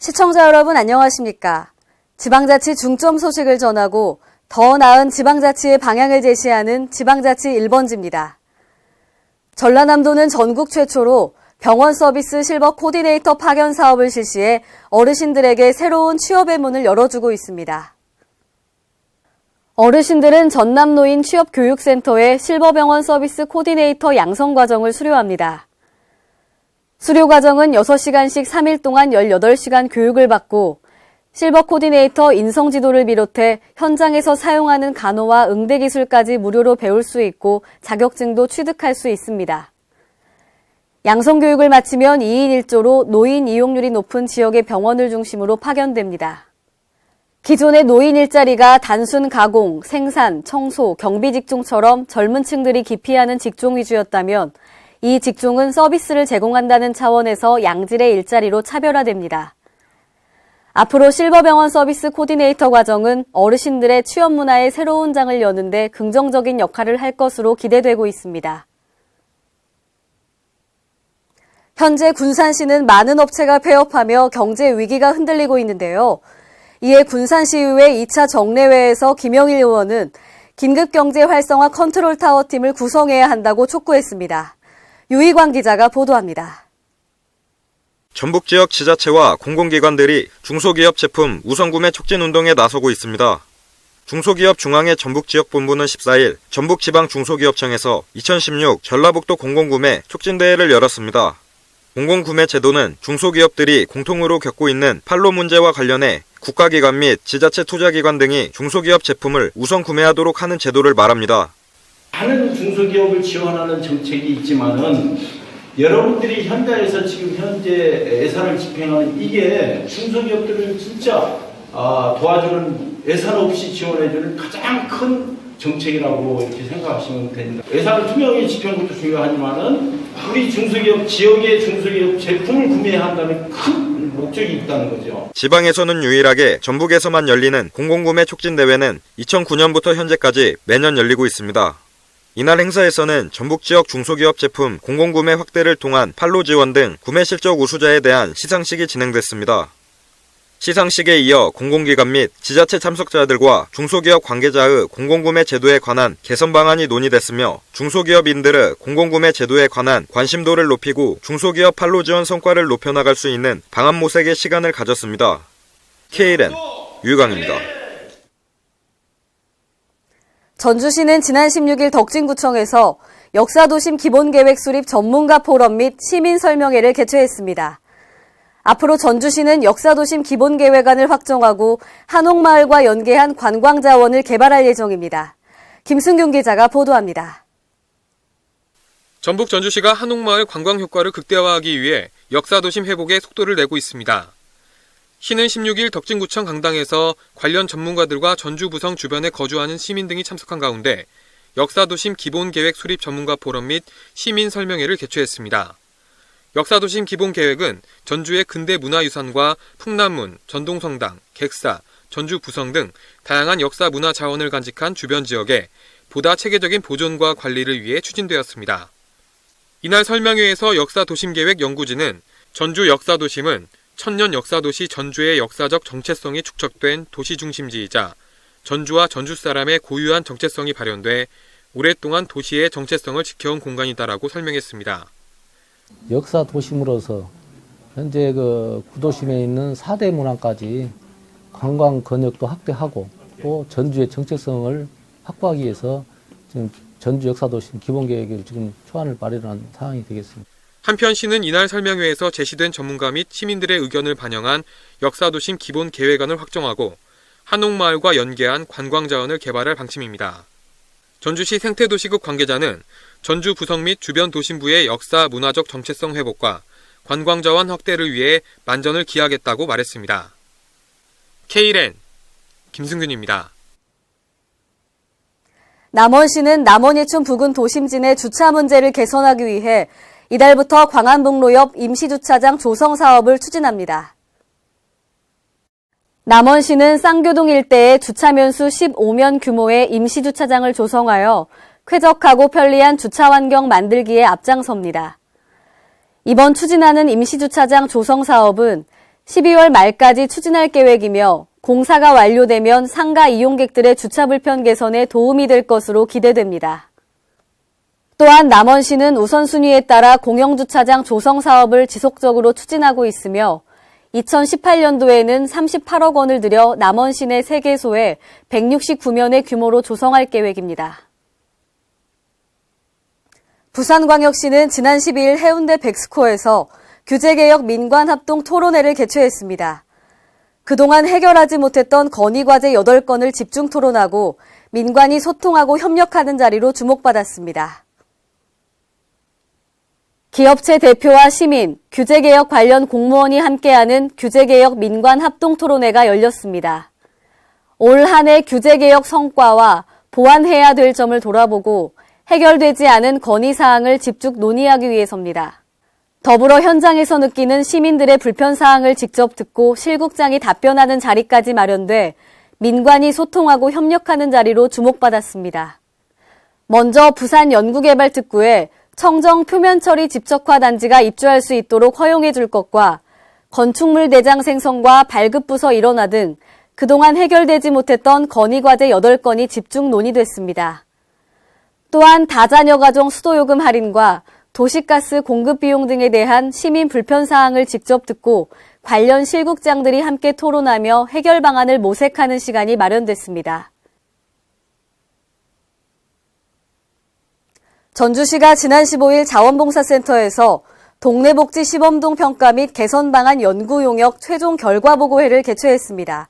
시청자 여러분 안녕하십니까? 지방자치 중점 소식을 전하고 더 나은 지방자치의 방향을 제시하는 지방자치 1번지입니다. 전라남도는 전국 최초로 병원 서비스 실버 코디네이터 파견 사업을 실시해 어르신들에게 새로운 취업의 문을 열어주고 있습니다. 어르신들은 전남노인 취업교육센터의 실버병원 서비스 코디네이터 양성 과정을 수료합니다. 수료 과정은 6시간씩 3일 동안 18시간 교육을 받고 실버 코디네이터 인성지도를 비롯해 현장에서 사용하는 간호와 응대 기술까지 무료로 배울 수 있고 자격증도 취득할 수 있습니다. 양성 교육을 마치면 2인 1조로 노인 이용률이 높은 지역의 병원을 중심으로 파견됩니다. 기존의 노인 일자리가 단순 가공, 생산, 청소, 경비 직종처럼 젊은 층들이 기피하는 직종 위주였다면 이 직종은 서비스를 제공한다는 차원에서 양질의 일자리로 차별화됩니다. 앞으로 실버병원 서비스 코디네이터 과정은 어르신들의 취업 문화의 새로운 장을 여는 데 긍정적인 역할을 할 것으로 기대되고 있습니다. 현재 군산시는 많은 업체가 폐업하며 경제 위기가 흔들리고 있는데요. 이에 군산시의회 2차 정례회에서 김영일 의원은 긴급경제 활성화 컨트롤타워 팀을 구성해야 한다고 촉구했습니다. 유희광 기자가 보도합니다. 전북 지역 지자체와 공공기관들이 중소기업 제품 우선구매 촉진운동에 나서고 있습니다. 중소기업 중앙회 전북지역본부는 14일 전북지방중소기업청에서 2016 전라북도 공공구매 촉진대회를 열었습니다. 공공구매 제도는 중소기업들이 공통으로 겪고 있는 판로 문제와 관련해 국가기관 및 지자체 투자기관 등이 중소기업 제품을 우선 구매하도록 하는 제도를 말합니다. 많은 중소기업을 지원하는 정책이 있지만은 여러분들이 현장에서 지금 현재 예산을 집행하는 이게 중소기업들을 진짜 도와주는 예산 없이 지원해주는 가장 큰 정책이라고 이렇게 생각하시면 됩니다. 예산을 투명히 집행한 것도 중요하지만은 우리 중소기업 지역의 중소기업 제품을 구매해야 한다는 큰 목적이 있다는 거죠. 지방에서는 유일하게 전북에서만 열리는 공공구매 촉진대회는 2009년부터 현재까지 매년 열리고 있습니다. 이날 행사에서는 전북 지역 중소기업 제품 공공구매 확대를 통한 판로 지원 등 구매 실적 우수자에 대한 시상식이 진행됐습니다. 시상식에 이어 공공기관 및 지자체 참석자들과 중소기업 관계자의 공공구매 제도에 관한 개선 방안이 논의됐으며 중소기업인들의 공공구매 제도에 관한 관심도를 높이고 중소기업 판로 지원 성과를 높여나갈 수 있는 방안 모색의 시간을 가졌습니다. KLN 유희광입니다. 전주시는 지난 16일 덕진구청에서 역사도심 기본계획 수립 전문가 포럼 및 시민 설명회를 개최했습니다. 앞으로 전주시는 역사도심 기본계획안을 확정하고 한옥마을과 연계한 관광자원을 개발할 예정입니다. 김승균 기자가 보도합니다. 전북 전주시가 한옥마을 관광 효과를 극대화하기 위해 역사도심 회복에 속도를 내고 있습니다. 시는 16일 덕진구청 강당에서 관련 전문가들과 전주부성 주변에 거주하는 시민 등이 참석한 가운데 역사도심 기본계획 수립 전문가 포럼 및 시민 설명회를 개최했습니다. 역사도심 기본계획은 전주의 근대 문화유산과 풍남문, 전동성당, 객사, 전주부성 등 다양한 역사 문화 자원을 간직한 주변 지역에 보다 체계적인 보존과 관리를 위해 추진되었습니다. 이날 설명회에서 역사도심계획 연구진은 전주 역사도심은 천년 역사도시 전주의 역사적 정체성이 축적된 도시 중심지이자 전주와 전주 사람의 고유한 정체성이 발현돼 오랫동안 도시의 정체성을 지켜온 공간이다라고 설명했습니다. 역사 도심으로서 현재 구도심에 있는 4대 문화까지 관광 권역도 확대하고 또 전주의 정체성을 확보하기 위해서 지금 전주 역사도심 기본계획을 지금 초안을 마련한 상황이 되겠습니다. 한편 시는 이날 설명회에서 제시된 전문가 및 시민들의 의견을 반영한 역사도심 기본계획안을 확정하고 한옥마을과 연계한 관광자원을 개발할 방침입니다. 전주시 생태도시국 관계자는 전주 부성 및 주변 도심부의 역사 문화적 정체성 회복과 관광자원 확대를 위해 만전을 기하겠다고 말했습니다. KLN 김승균입니다. 남원시는 남원예천 부근 도심진의 주차 문제를 개선하기 위해 이달부터 광안북로 옆 임시주차장 조성 사업을 추진합니다. 남원시는 쌍교동 일대에 주차면수 15면 규모의 임시주차장을 조성하여 쾌적하고 편리한 주차 환경 만들기에 앞장섭니다. 이번 추진하는 임시주차장 조성 사업은 12월 말까지 추진할 계획이며 공사가 완료되면 상가 이용객들의 주차 불편 개선에 도움이 될 것으로 기대됩니다. 또한 남원시는 우선순위에 따라 공영주차장 조성 사업을 지속적으로 추진하고 있으며 2018년도에는 38억 원을 들여 남원 시내 3개소에 169면의 규모로 조성할 계획입니다. 부산광역시는 지난 12일 해운대 백스코에서 규제개혁 민관합동 토론회를 개최했습니다. 그동안 해결하지 못했던 건의과제 8건을 집중 토론하고 민관이 소통하고 협력하는 자리로 주목받았습니다. 기업체 대표와 시민, 규제개혁 관련 공무원이 함께하는 규제개혁 민관합동토론회가 열렸습니다. 올 한 해 규제개혁 성과와 보완해야 될 점을 돌아보고 해결되지 않은 건의사항을 집중 논의하기 위해서입니다. 더불어 현장에서 느끼는 시민들의 불편사항을 직접 듣고 실국장이 답변하는 자리까지 마련돼 민관이 소통하고 협력하는 자리로 주목받았습니다. 먼저 부산 연구개발특구에 청정 표면처리 집적화 단지가 입주할 수 있도록 허용해 줄 것과 건축물 대장 생성과 발급부서 일원화 등 그동안 해결되지 못했던 건의과제 8건이 집중 논의됐습니다. 또한 다자녀 가정 수도요금 할인과 도시가스 공급 비용 등에 대한 시민 불편사항을 직접 듣고 관련 실국장들이 함께 토론하며 해결 방안을 모색하는 시간이 마련됐습니다. 전주시가 지난 15일 자원봉사센터에서 동네복지 시범동 평가 및 개선 방안 연구 용역 최종 결과 보고회를 개최했습니다.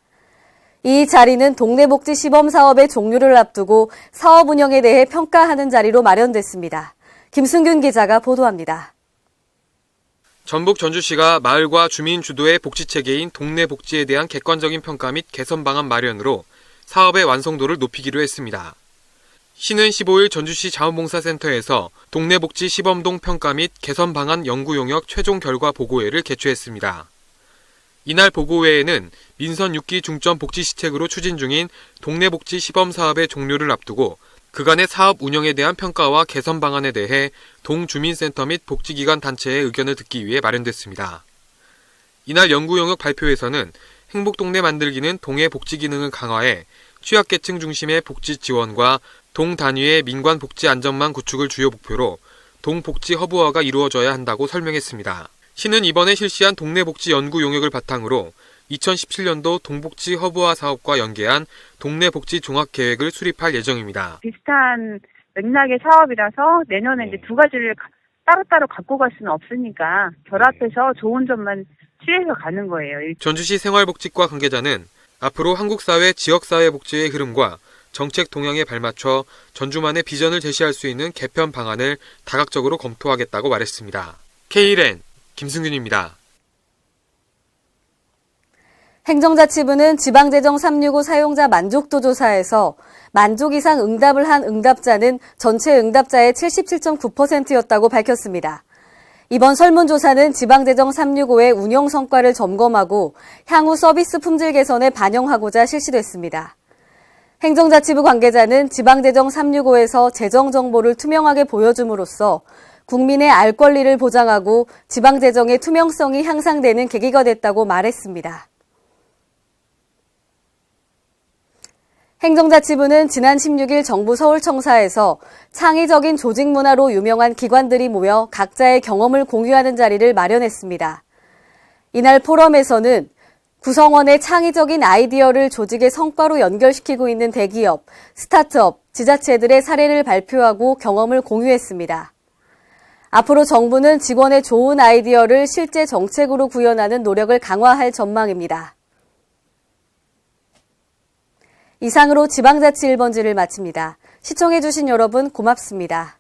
이 자리는 동네복지 시범 사업의 종료를 앞두고 사업 운영에 대해 평가하는 자리로 마련됐습니다. 김승균 기자가 보도합니다. 전북 전주시가 마을과 주민 주도의 복지체계인 동네복지에 대한 객관적인 평가 및 개선 방안 마련으로 사업의 완성도를 높이기로 했습니다. 시는 15일 전주시 자원봉사센터에서 동네복지 시범동 평가 및 개선 방안 연구 용역 최종 결과 보고회를 개최했습니다. 이날 보고회에는 민선 6기 중점 복지시책으로 추진 중인 동네복지 시범 사업의 종료를 앞두고 그간의 사업 운영에 대한 평가와 개선 방안에 대해 동주민센터 및 복지기관 단체의 의견을 듣기 위해 마련됐습니다. 이날 연구 용역 발표에서는 행복동네 만들기는 동의 복지 기능을 강화해 취약계층 중심의 복지 지원과 동 단위의 민관 복지 안전망 구축을 주요 목표로 동복지 허브화가 이루어져야 한다고 설명했습니다. 시는 이번에 실시한 동네복지 연구 용역을 바탕으로 2017년도 동복지 허브화 사업과 연계한 동네복지 종합계획을 수립할 예정입니다. 비슷한 맥락의 사업이라서 내년에 이제 두 가지를 따로따로 갖고 갈 수는 없으니까 결합해서 좋은 점만 취해서 가는 거예요. 전주시 생활복지과 관계자는 앞으로 한국 사회, 지역사회 복지의 흐름과 정책 동향에 발맞춰 전주만의 비전을 제시할 수 있는 개편 방안을 다각적으로 검토하겠다고 말했습니다. K1N 김승균입니다. 행정자치부는 지방재정 365 사용자 만족도 조사에서 만족 이상 응답을 한 응답자는 전체 응답자의 77.9%였다고 밝혔습니다. 이번 설문조사는 지방재정 365의 운영 성과를 점검하고 향후 서비스 품질 개선에 반영하고자 실시됐습니다. 행정자치부 관계자는 지방재정 365에서 재정 정보를 투명하게 보여줌으로써 국민의 알 권리를 보장하고 지방재정의 투명성이 향상되는 계기가 됐다고 말했습니다. 행정자치부는 지난 16일 정부 서울청사에서 창의적인 조직 문화로 유명한 기관들이 모여 각자의 경험을 공유하는 자리를 마련했습니다. 이날 포럼에서는 구성원의 창의적인 아이디어를 조직의 성과로 연결시키고 있는 대기업, 스타트업, 지자체들의 사례를 발표하고 경험을 공유했습니다. 앞으로 정부는 직원의 좋은 아이디어를 실제 정책으로 구현하는 노력을 강화할 전망입니다. 이상으로 지방자치 1번지를 마칩니다. 시청해주신 여러분 고맙습니다.